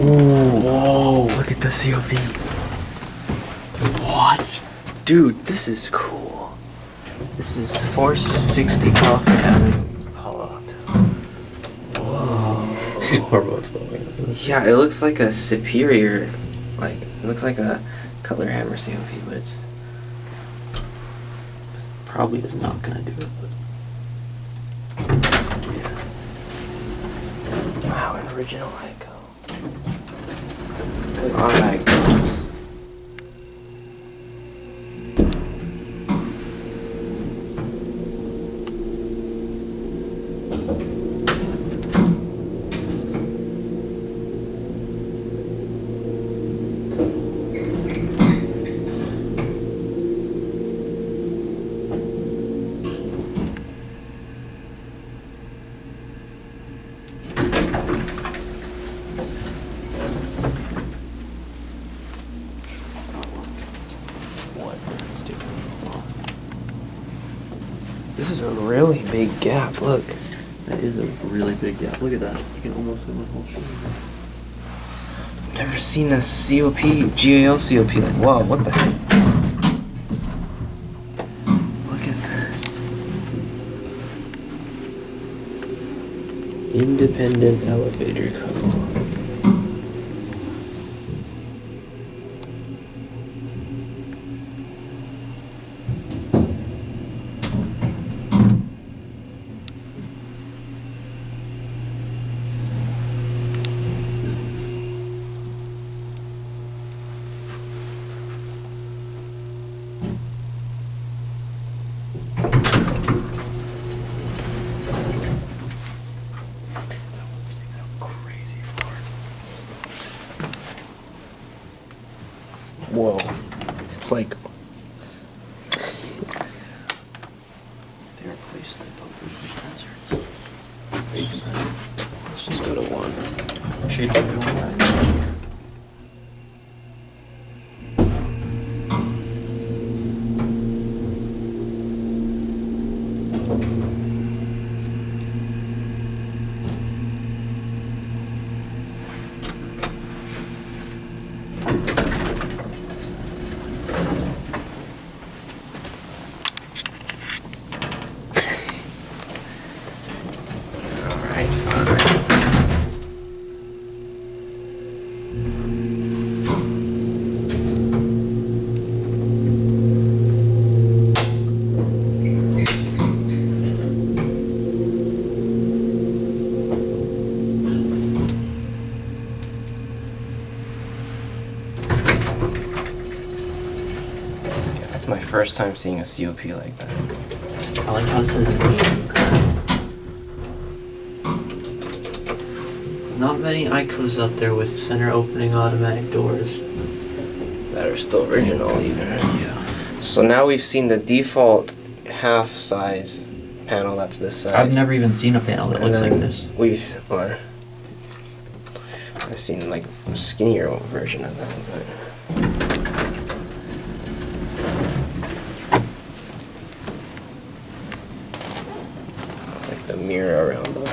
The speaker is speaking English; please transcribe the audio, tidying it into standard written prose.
Ooh, whoa, look at the COP. What? Dude, this is cool. This is 460 coffee having Palo Alto. Whoa. We're both going. Yeah, it looks like a superior, like, it looks like a Cutler Hammer COP, but it's probably is not gonna do it. But yeah. Wow, an original IECO. On IECO. This is a really big gap, look. That is a really big gap. Look at that. You can almost fit my whole shoulder. Never seen a COP, GAL COP, like, wow, what the heck? Look at this. Independent elevator cover. Whoa. It's like They replaced the bumpers with sensors. let's just go to one. Shade down one. Alright, fine. That's my first time seeing a COP like that. I like how it says medium curve. Not many IECOs out there with center opening automatic doors. That are still original even. Yeah. So now we've seen the default half size panel that's this size. I've never even seen a panel that And looks like then this. I've seen like a skinnier version of that, but like the mirror around the